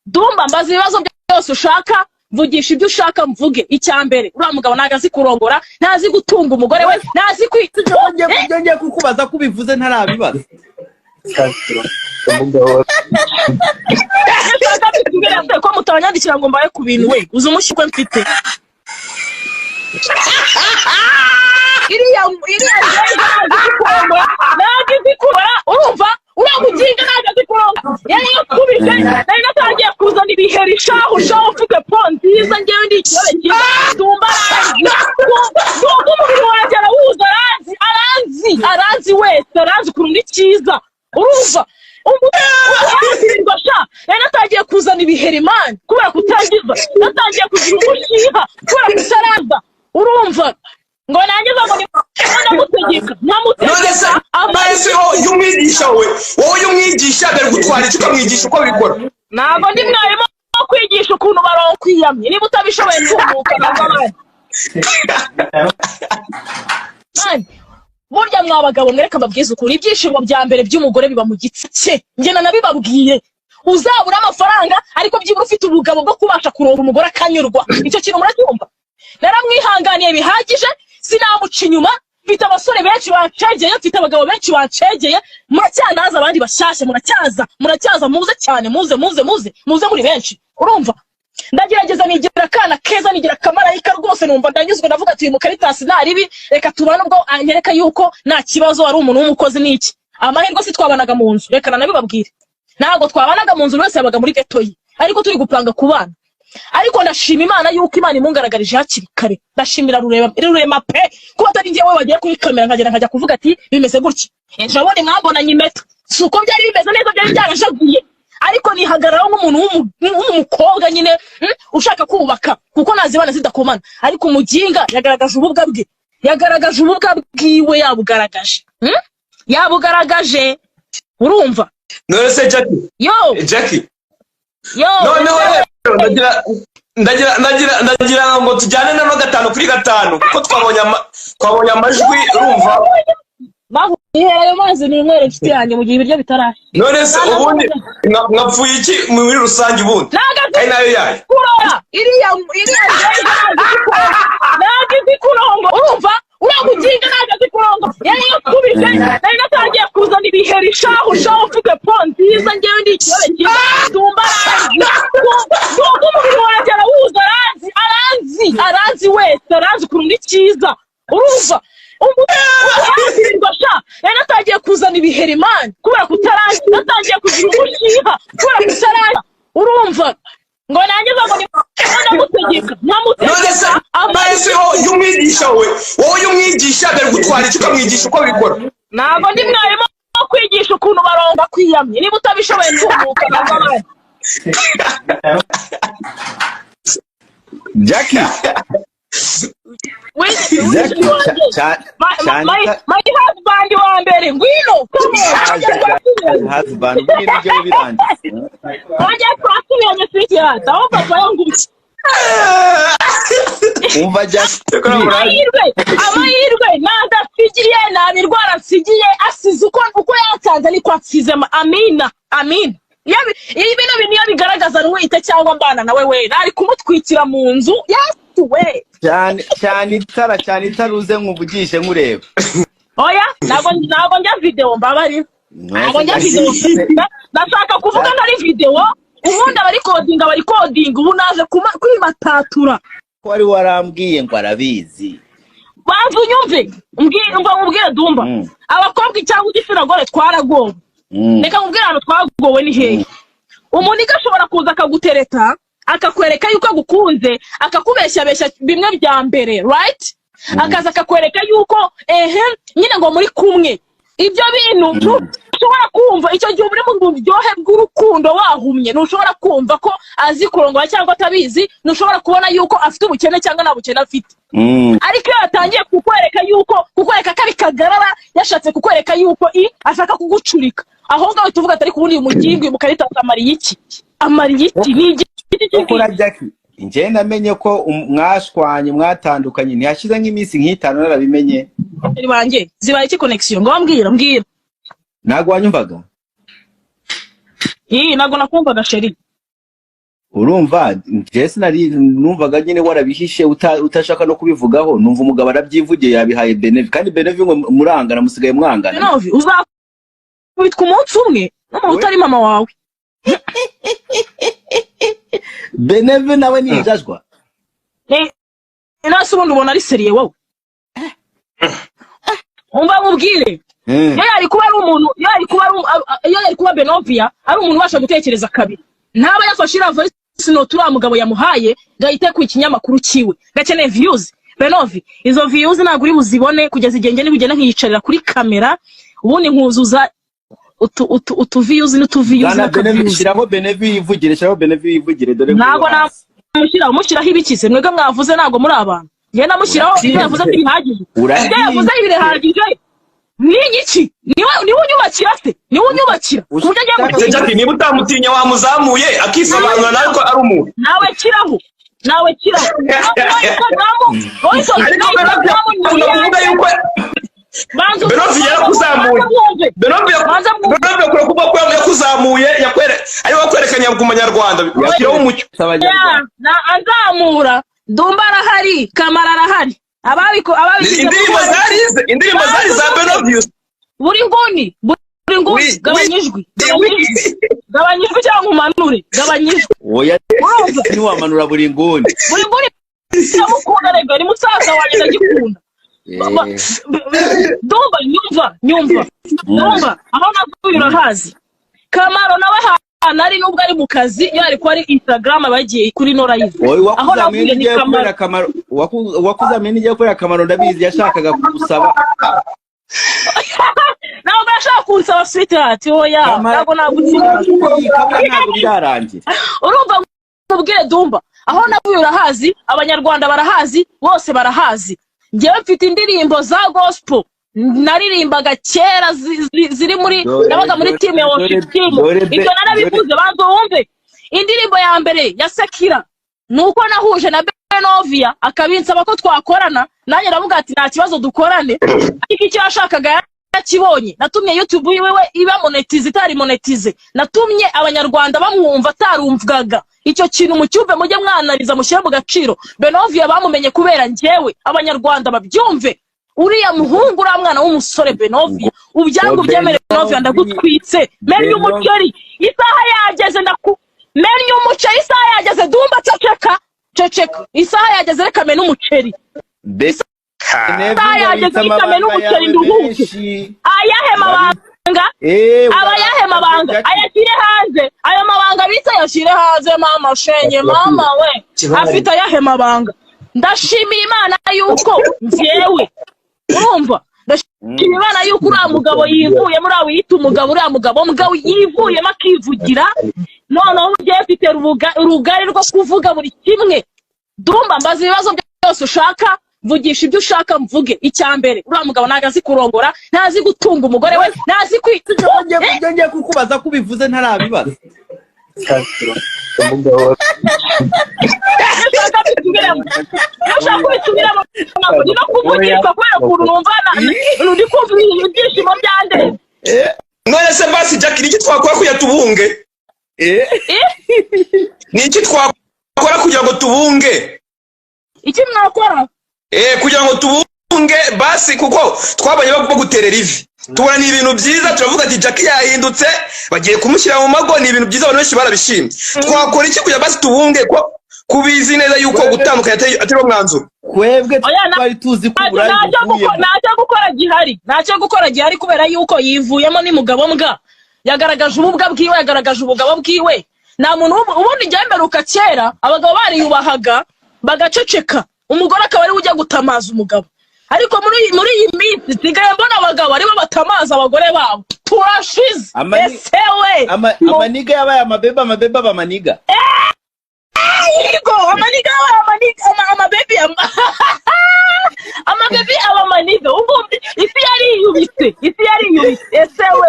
Dumba mbaza ibibazo byose ushaka, vugisha ibyo ushaka mvuge. Icyambere uriya mugabo ntago azi kurongora, ntazi gutunga umugore we, ntazi Ngiye kukubaza ko ubivuze ntarabibaza. Ko mutanyandikira ngo mbaye ku bintu we uzi umushyikwe mfite. Iriya ntago izi kurora, urumva uramuginga ntago azi kurongora. Yari yakubise nari natangiye kuzana ibiheri shahu ufite po nziza ngewe ndi ikirore cyiza. Dumba Dumba umubiri wanjye arawuzi, arazi wese, arazi ukuntu ndi cyiza, urumva yari natangiye kuzana ibiheri mani kubera kutangiza, natangiye kugira umushiha kubera kutaraza, urumva ngo nangiza ngo namutegeka amahese y'umwigisha we, wowe y'umwigisha dore gutwara icyo ukamwigisha uko bikora. Ntabwo ndi mwarimu wo kwigisha ukuntu baronkwiyamye, niba utabishoboye ntumuka n'abandi. Burya mwa bagabo mwereka mbabwiza ukuri, ibyishimo bya mbere by'umugore biba mu gitsi cye. Njye nabibabwiye, uzabura amafaranga ariko byibura ufite ubugabo bwo kubasha kuronka umugore akanyurwa. Icyo kintu muracyumva? Naramwihanganiye bihagije, sinamuca inyuma. Mfite abasore benshi bancegeye, mfite abagabo benshi bancegeye. Muracyanaza abandi bashyashya, muracyaza muze cyane, muze muri benshi, urumva? Ndagerageza nigira akana keza, nigira akamarayika rwose, numva ndanyuzwe, ndavuga ati uyu Mukaritasi naribi, reka tubane ubwo anyereka yuko nta kibazo ari umuntu w'umukozi n'iki. Amahirwe si twabanaga mu nzu, reka nabibabwire. Ntabwo twabanaga mu nzu, wese yabaga muri ghetto ye, ariko turi gupanga kubana. Ariko ndashima Imana yuko Imana imungaragarije hakiri kare. Ndashimira rurema pe kuba atari njyewe wagiye kuri kamera nkajya kuvuga ati bimeze gutya. Ejo abone mwambonanye impeta, suko byari bimeze neza, byari byarashaguye. Ariko nihagararaho nk'umuntu w'umukobwa nyine ushaka kubaka, kuko nazibana zidakomana. Ariko umuginga yagaragaje ububwa bwe, yagaragaje ububwa bwiwe, yabugaragaje, urumva? None se Jackie noneho ndagira ngo tujyane na 5 kuri 5 kuko twabonye amajwi, urumva? Ayo mazi ni inywere inshuti yanjye mu gihe ibiryo bitarashya. None se ubundi mwapfuye iki muri rusange ubundi? Ari nayo yayo kurora iriya ntago izi kurongo, urumva? Uramuginga ntago azi kurongo. Yari yakubise nari natangiye kuzana ibiheri shahu ufite po nziza ngewe ndi ikirore cyiza. Dumba umubiri wanjye arawuzi, arazi wese, arazi ukuntu ndi cyiza, urumva? Yari natangiye kuzana ibiheri mani kubera kutaraza, natangiye kugira umushiha kubera kutaraza, urumva? Ngo nangiza ngo namutegeka amahese y'umwigisha we, wowe y'umwigisha dore gutwara icyo ukamwigisha uko bikora. Ntabwo ndi mwarimu wo kwigisha ukuntu baronga kwiyamye, niba utabishoboye ntumuka n'abandi. Jackie my husband wa mbere ngwino husband ngwino biranje wajya kwasubiye siki hata aho papa yangu umva Jackie amahirwe nadasigiye nabirwara nsigiye asize uko yatanze niko asize. Amina ibintu biniyo bigaragaza nwite cyangwa mbana nawe we nari kumutwikira mu nzu we cyane itaruze nkuvugishe nkureba. Oya ntabwo njya video mbabari, ntabwo njya video. Ndashaka kuvuga ntari video, ubundi abari coding ubu naje kwimatatura. Ko wari warambwiye ngo arabizi, bantu nyumve mbwira Dumba abakobwa cyangwa igitsina gore twaragowe. Reka nkubwira hano twagowe ni hehe. Umuntu igashobora kuza akagutereta akakwereka yuko agukunze, akakubeshya bimwe bya mbere, right? Akaza akakwereka yuko nyine ngo muri kumwe. Ibyo bintu ushobora kumva icyo gihe uri mu buryohe bw'urukundo wahumye, ntushobora kumva ko azi kurongora cyangwa atabizi, ntushobora kubona yuko afite ubukene cyangwa nta bukene afite. Ariko iyo yatangiye kukwereka kari kagarara, yashatse kukwereka yuko ashaka kugucurika, aho ngaho tuvuga atari kubundi umugingo Mukaritasi amariye iki ni igiti ukora Jackie. Nje namenye ko mwashwanye mwatandukanye ntihashize nk'iminsi nk'itanu, narabimenye. Banjye zibaye iki connection ngo mbwira ntago wanyumvaga? Ntago nakumvaga sheri. urumva Jesse nari numvaga nyine warabihishe utashaka no kubivugaho, numva umugabo arabyivugiye yabihaye Benevi, kandi Benevi ngo murangana musigaye mwangana. Benevi uzakubitwa umunsi umwe n'umuntu utari mama wawe. Benevi nawe ni injajwa. Nasi ubundi ubona ari seriye wowe. Umva mubwire. Yari kuba ari umuntu, yari kuba Benovia ari umuntu ubasha gutekereza kabiri. Ntaba yafashe ira sino turi mugabo yamuhaye gahite ku ikinyamakuru kiwe gakeneye views. Benovi izo views ntabwo uri buzibone kugeza igenge nibugenda nkiyicarira kuri kamera ubundi nkuzuza utu views n'utu views na Benevi. Shiraho Benevi yivugire, shiraho Benevi yivugire dore ntabwo namushyiraho ibikise mwega mwavuze ntabwo muri abantu ye namushyiraho ibyo yavuze ati bihagije ibyo yavuze ibirehagije n'igiki niwe unyubakira se niwe unyubakira kurya agiye mu niba utamutinya wamuzamuye akisobanura nawe ko ari umuntu nawe kiraho Benevi yarakuzamuye. Benevi yakuzamuye ari wakwerekanya ku Banyarwanda yakiraho umucyo na anzamura Dumba arahari Kamara arahari indirimbo zari za Benevi buri nguni gabanyijwe cyangwa umanure gabanyijwe oya ni wamanura buri nguni samukunda rega ni musaza wanjye ndagikunda Dumba nyumva aho naguye urahazi Kamaro nawe nari nubwo ari mu kazi yari ko ari Instagram bagiye kuri Nora Live aho naguye ni Kamaro wakuzamenye igiye kubera Kamaro ndabizi yashakaga kugusaba nawe bashaka kunsaba sweetheart oya ntabwo nagutsinda ntabwo byarangiye urumva mubwire Dumba aho naguye urahazi Abanyarwanda barahazi bose barahazi ngewe mfite indirimbo za gospel naririmbaga kera ziri muri nabaga muri team ya worship team ibyo narabivuze banzo wumve indirimbo ya mbere ya Sekira nuko nahuje na Benovia akabinsaba ko twakorana nanjye navuga ati nta kibazo dukorane ariko icyo yashakaga yakibonye natumye YouTube yiwe iba monetize itari monetize natumye Abanyarwanda bamwumva tarumvwaga icyo kintu mu cyumve mujye mwanariza mushyira mu gaciro Benovia bamumenye kubera njyewe Abanyarwanda babyumve uriya muhungu mwana w'umusore Benovia ubyangu byemere Benovia ndagutwitse menye umuceri isaha yageze menye umuceri isaha yageze Dumba ceceka isaha yageze reka mena umuceri isaha yageze reka mena umuceri nduhuke ayahe mabanga ayashyire hanze ayo mabanga bita yashyire hanze mama shenye mama we afite ayahe mabanga ndashimiye Imana yuko njyewe urumva ndashimira Imana yuko uriya mugabo yivuye muri aho yita umugabo uriya mugabo yivuyemo akivugira noneho ugiye afite urugari rwo kuvuga buri kimwe Dumba mbaza ibibazo byose ushaka vugisha ibyo ushaka mvuge icyambere uriya mugabo nagazi kurongora ntazi gutunga umugore we ntazi kwitujye kukubaza kubivuze ntarabibaza ushaka kubisubiramo no kuvugishwa kubera ukuntu numvana ndi kumva ibyishimo byande none se basi Jack niki twakora kuya tubunge niki twakora kugira ngo tubunge iki mwakora kugira ngo tubunge basi kuko twabanye bwo guterera ivi tubona ni ibintu byiza turavuga ati Jack yahindutse bagiye kumushyira mu mago ni ibintu byiza abantu benshi barabishimye twakora iki kugira basi tubunge ko kubizi neza yuko gutandukanya atari mwanzuro kwebwe twari tuzi ko ntacyo gukora gihari kubera yuko yivuyemo ni mugabo mbwa yagaragaje ububwa bwiwe yagaragaje ubugabo bwiwe nta muntu ubundi njyemberuka kera abagabo bariyubahaga bagaceceka umugore akaba ari ujya gutamaza umugabo ariko muri iyi minsi sigaye mbona abagabo aribo batamaza abagore babo turashize esewe amaniga yabaye amabeba bamaniga yego amaniga amabebi abamaniga ubundi isi yari yubitse esewe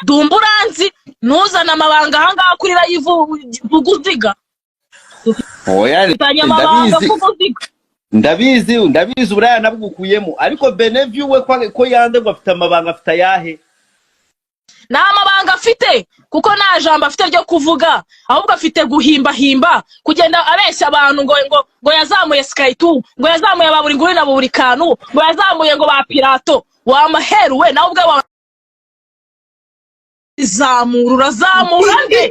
Dumba uranzi ntuzana amabanga ahangaha kuri live vuguziga oya ndabizi uraya nabugukuyemo ariko Benevi we ko yande ngo afite amabanga afite ayahe nta mabanga afite kuko nta jambo afite ryo kuvuga ahubwo afite guhimba kugenda abeshya abantu ngo yazamuye Sky 2 ngo yazamuye baburi nguri na buri kantu ngo yazamuye ngo ba Pirato wamaheruwe nawe ubwe urazamura nde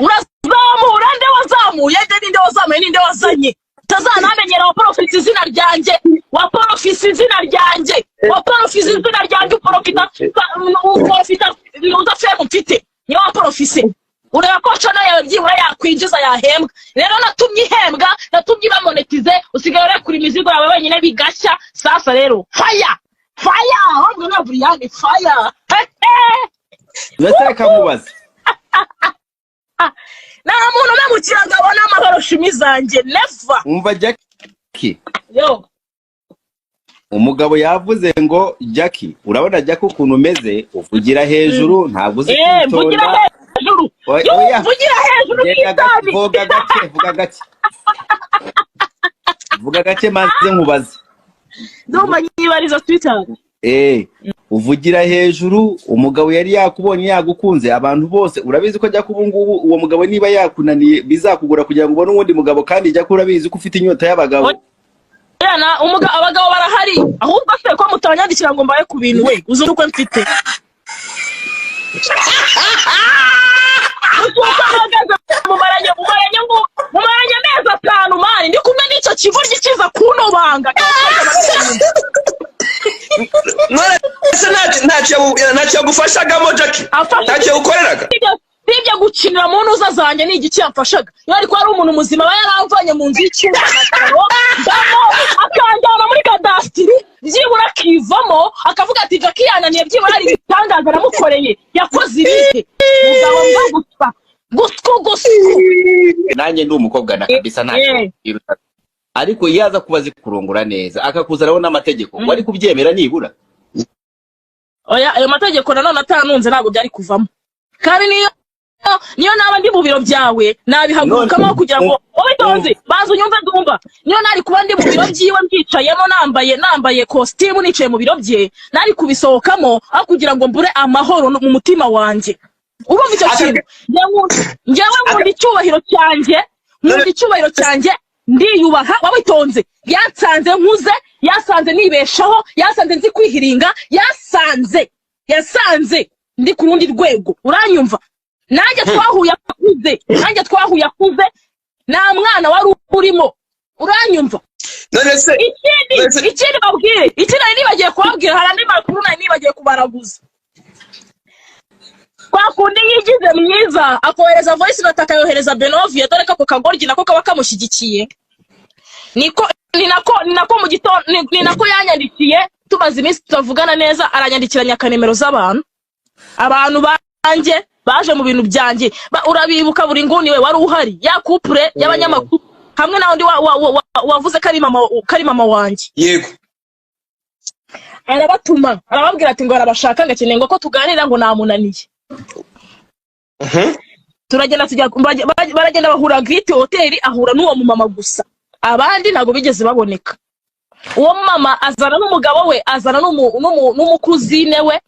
urazamura nde wazamuye nde wazamuye ninde wazanye tazanamenyera wa profisi izina ryanjye uprofita uza femu mfite niyo wa profisi ureba ko chano yawe byibura yakwinjiza yahembwa rero natumye ihembwa natumye bamonetize usigaye ure kuri imizigo yawe wenyine bigashya sasa rero fire ahubwo na Brian fire Ureka mubaza na muntu memukiraga abona amahoro shimi zanjye never umva Jackie yo umugabo yavuze ngo Jackie urabona Jackie ukuntu umeze uvugira hejuru ntabwo uzi kwitonda vugira hejuru kitabi vuga gake maze nkubaze ndumva nyibariza Twitter uvugira hejuru umugabo yari yakubonye yagukunze abantu bose urabizi ko Jackie ubungubu uwo mugabo niba yakunaniye bizakugura kugira ngo ubone uwundi mugabo kandi Jackie urabizi ko ufite inyota y'abagabo yana abagabo barahari ahubwo se ko mutanyandikira ngo mbaye ku bintu we uzi uko mfite mumaranye meza 5 mani ndi kumwe n'icyo kigoryi kiza kunobanga ntacyo gufashagamo Jackie ntacyo ukoreraga sibyo gukinira mu ntuza zanjye ni igiki yamfashaga iyo ariko ari umuntu muzima aba yaramvanye mu nzu y'icyuma akanjyana muri kadastiri byibura akivamo akavuga ati Jackie yananiye byibura hari ibitangaza namukoreye yakoze ibihe mugabo mbagutsa gusku nanjye ndi umukobwa na kabisa ntacyo ariko yaza kubaza kurongora neza akakuzaraho n'amategeko wari kubyemera nibura oya ayo mategeko nanone atanunze ntabwo byari kuvamo kandi niyo naba ndi mu biro byawe nabihagurukamo kugira ngo obitonze bazo nyumva ndumva niyo nari kuba ndi mu biro byiwe mbicayemo nambaye costume nicaye mu biro bye nari kubisohokamo aho kugira ngo mbure amahoro mu mutima wanjye urumva icyo kintu njyewe nkunda icyubahiro cyanjye ndiyubaha wabitonze yasanze nkuze yasanze nibeshaho yasanze nzi kwihiringa yasanze ndi ku rundi rwego uranyumva nanjye twahuye akuze nta mwana wari urimo uranyumva ikindi babwire ikindi nibagiye kubabwira hari andi makuru nibagiye kubaraguza kwa kundi yigize mwiza akohereza voice note akayohereza Benovia dore ko kagorgi nako kaba kamushyigikiye ni nako mu gitondo ni nako yanyandikiye tumaze iminsi tuvugana neza aranyandikiranya akanemero z'abantu banjye baje mu bintu byanjye urabibuka buri nguni we wari uhari ya couple y'abanyamakuru hamwe na undi wavuze kari mama wanjye yego arabatuma arababwira ati ngo arabashaka ngakeneye ngo ko tuganira ngo namunaniye turagenda baragenda bahura Great Hotel ahura n'uwo mumama gusa abandi ntago bigeze baboneka uwo mama azana n'umugabo we azana n'umukuzine we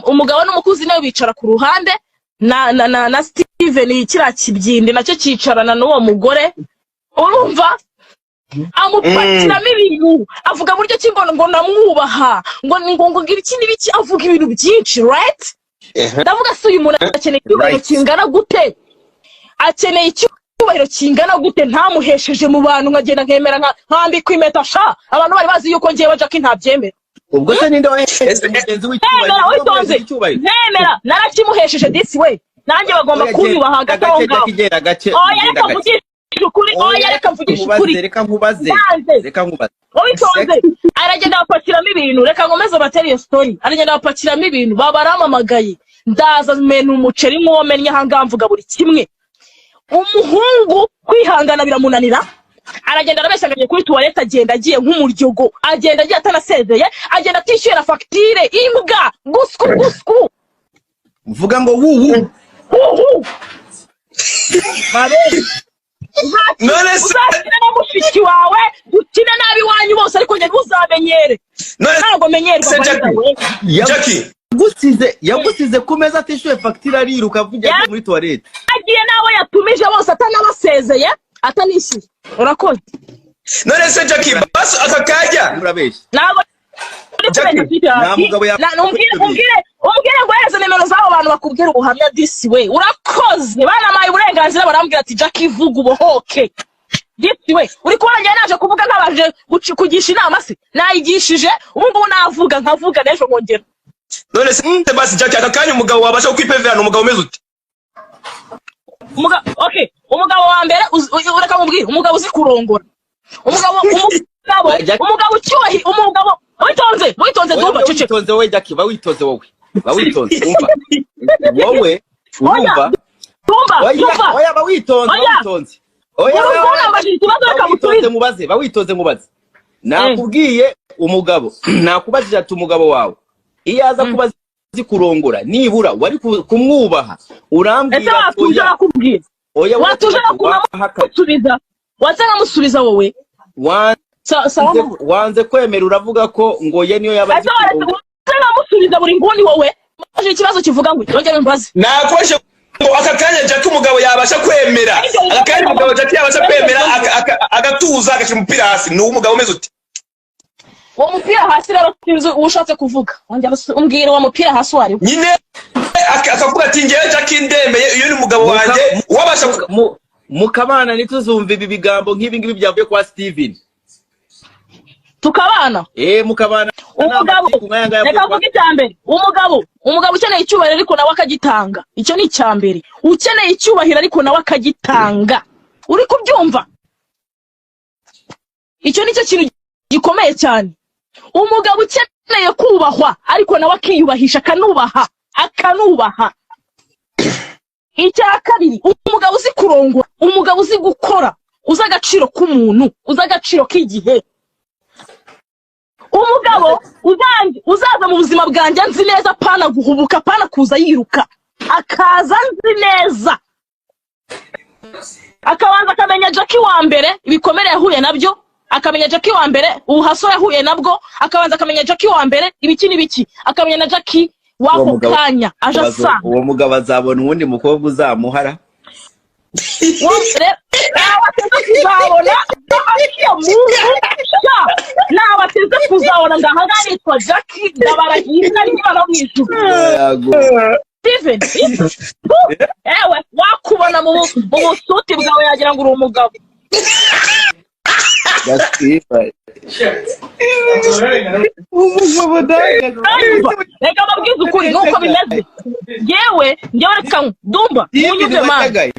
umugabo n'umukuzine we bicara ku ruhande na Steven kira kibyinde nacyo cicarana n'uwo mugore urumva amupakiramo ibintu avuga buryo kimbono ngo namwubaha ngo ngira ikindi biki avuga ibintu byinshi right ndavuga se uyu muntu akeneye icyubahiro kingana gute ntamuhesheje mu bantu nkagenda nkemera nkambika impeta sha abantu bari bazi yuko ngiye Jackie ntabyemera ubwo se ninde mugenzi w'icyubahiro nemera narakimuhesheje this way nanjye bagomba kunyubaha hagati aho ngaho reka mvugishe ukuri reka nkubaze obitonze aragenda bapakiramo ibintu reka ngomeze bateri iyo story aragenda bapakiramo ibintu babaramamagaye ndaza mena umuceri mwomenya hanga mvuga buri kimwe umuhungu kwihangana biramunanira aragenda arabeshagaje kuri toilette agenda agiye nk'umuryogo agenda agiye atanasezeye agenda atishyura facture imbwa gusku mvuga ngo wuhu Mare None se uzakine na mushiki wawe ukine nabi wanyu bose ariko njye ntuzamenyere ntabwo menyerwa Jackie yagusize ku meza atishyuye fagitire ariruka avugira muri toilette agiye nawe yatumije bose atanabasezeye atanishyuye urakoze none se Jackie basi aka kajya urabeshya ntabwo umbwire ngo hereze nimero z'abo bantu bakubwira ubuhamya disi we urakoze banamaye uburenganzira barambwira ati Jackie vuga ubohoke disi we uri kubona njye naje kuvuga nkabaje kugisha inama se nayigishije ubu ngubu navuga nkavuga n'ejo nkongera none se basi Jackie aka kanya umugabo wabasha kwipevera umugabo umeze ute umugabo wa mbere ureka mubwire umugabo uzi kurongora umugabo cyubahi umugabo witonze dumba cece witonze wowe Jackie bawitonze wowe umva wowe urumva oya bawitonze bawitonze mubaze nakubwiye umugabo nakubajije ati umugabo wawe iyo aza kuba azi kurongora nibura wari kumwubaha urambwira oya watuje kumusubiza watanga wowe wanze kwemera uravuga ko ngo ye niyo yabazi musubiza buri nguni wowe aje ikibazo kivuga ngo yongere mbaze nakweshe ngo aka kanya Jackie umugabo yabasha kwemera aka kanya umugabo Jackie yabasha kwemera agatuza agashira umupira hasi ni umugabo umeze ute uwo mupira hasi rero ushatse kuvuga umbwire uwo mupira hasi wari nyine akavuga ati ngewe Jackie ndemeye iyo ni umugabo wanjye wabasha mukabana nituzumva ibi bigambo nk'ibi ngibi byavuye kwa Steven tukabana mukabana umugabo reka vuga icyambere umugabo ukeneye icyubahiro ariko nawe akagitanga icyo ni icyambere ukeneye icyubahiro ariko nawe akagitanga uri kubyumva icyo nicyo kintu gikomeye cyane umugabo ukeneye kubahwa ariko nawe akiyubahisha akanubaha icya kabiri umugabo uzi kurongora umugabo uzi gukora uzi agaciro k'umuntu uzi agaciro k'igihe umugabo uzaza mu buzima bwanjye nzi neza pana guhubuka pana kuza yiruka akaza nzi neza akabanza akamenya Jackie wa mbere ibikomere yahuye nabyo akamenya Jackie wa mbere ubuhaso yahuye nabwo akabanza akamenya Jackie wa mbere ibiki n'ibiki akamenya na Jackie wako kanya aje asanga uwo mugabo azabona uwundi mukobwa uzamuhara nabateze kuzabona ndahangana yitwa Jackie ndabarahinda ari bana mwijuru Steven ewe wakubona mu busuti bwawe yagira ngo uri umugabo reka babwize ukuri nuko bimeze yewe reka dumba unyuze mani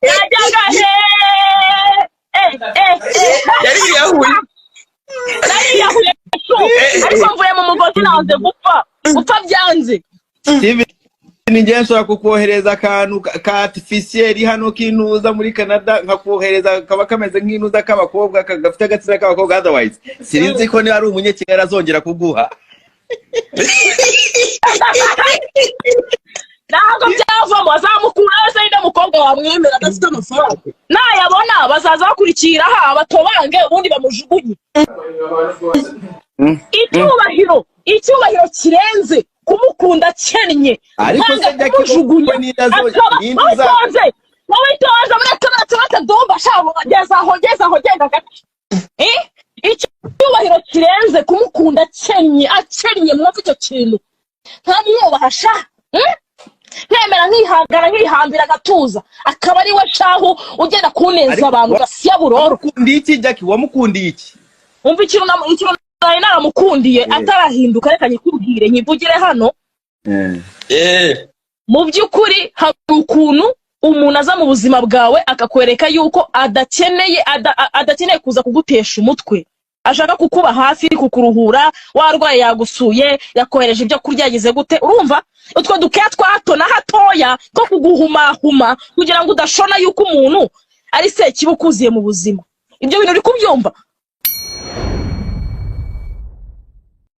najyaga yariyahuye ariko mvuye mu mugozi nanze gupfa byanze ninjye nshobora kukohereza akantu ka artificiel hano kinuza muri Canada nkakohereza kaba kameze nk'inuza k'abakobwa gafite agatsina k'abakobwa otherwise sirinzi ko ni ari umunyekigali azongera kuguha ntabwo byavamo azamukura wese yinde mukobwa wamwemera adafite amafaranga nayabona bazaza bakurikira batobange ubundi bamujugunye icyubahiro kirenze kumukunda kennye ariko se kujugunya witonze mureke dumba shabo gezaho genda gake icyubahiro kirenze kumukunda akennye mwumva icyo kintu ntamwubaha nemera nkihambira agatuza akaba ari we shahu ugenda kuneza abantu gasiya buroro wamukundiye iki Jackie wamukundiye iki umva ikintu nari naramukundiye atarahinduka reka nyikubwire nyivugire hano mu by'ukuri hari ukuntu umuntu aza mu buzima bwawe akakwereka yuko adakeneye kuza kugutesha umutwe ashaka kukuba hafi kukuruhura warwaye yagusuye yakohereje ibyo kurya yagize gute urumva utwo dukeya twa hato na hatoya two kuguhumahuma kugira ngo udashona yuko umuntu ari sekibi ukuziye mu buzima ibyo bintu uri kubyumva